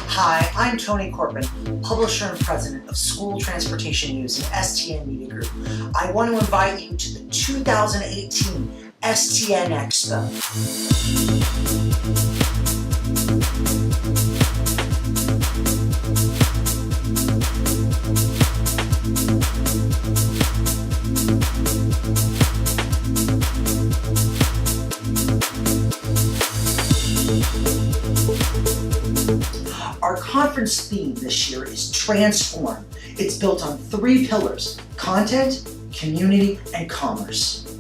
Hi, I'm Tony Corpin, publisher and president of School Transportation News and STN Media Group. I want to invite you to the 2018 STN EXPO. Our conference theme this year is Transform. It's built on 3 pillars: content, community, and commerce.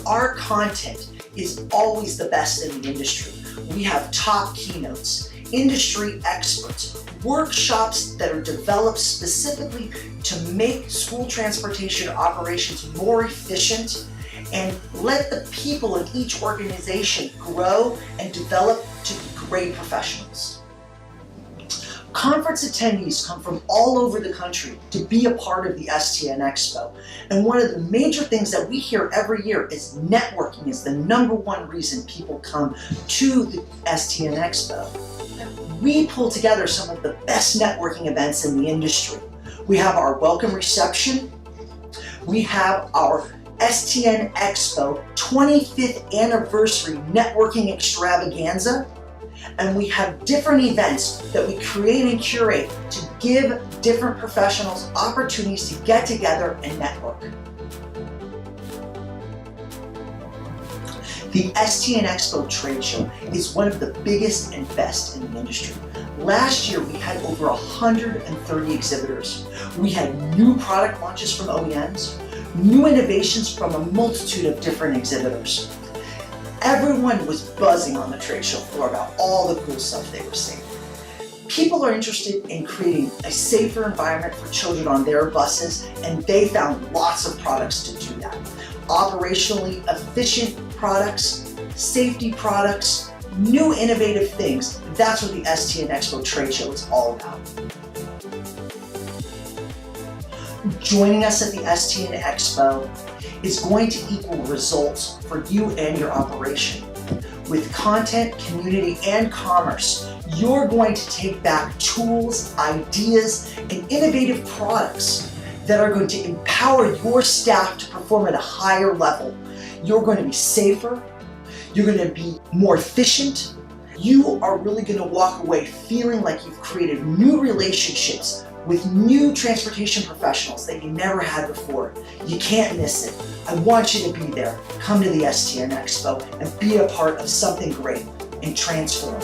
Our content is always the best in the industry. We have top keynotes, industry experts, workshops that are developed specifically to make school transportation operations more efficient and let the people in each organization grow and develop to be great professionals. Conference attendees come from all over the country to be a part of the STN EXPO. And one of the major things that we hear every year is networking is the #1 reason people come to the STN EXPO. We pull together some of the best networking events in the industry. We have our welcome reception. We have our STN EXPO 25th anniversary networking extravaganza. And we have different events that we create and curate to give different professionals opportunities to get together and network. The STN EXPO trade show is one of the biggest and best in the industry. Last year we had over 130 exhibitors. We had new product launches from OEMs, new innovations from a multitude of different exhibitors. Everyone was buzzing on the trade show floor about all the cool stuff they were seeing. People are interested in creating a safer environment for children on their buses, and they found lots of products to do that. Operationally efficient products, safety products, new innovative things. That's what the STN EXPO trade show is all about. Joining us at the STN EXPO is going to equal results for you and your operation. With content, community, and commerce, you're going to take back tools, ideas, and innovative products that are going to empower your staff to perform at a higher level. You're going to be safer, you're going to be more efficient, you are really going to walk away feeling like you've created new relationships with new transportation professionals that you never had before. You can't miss it. I want you to be there. Come to the STN EXPO and be a part of something great and transform.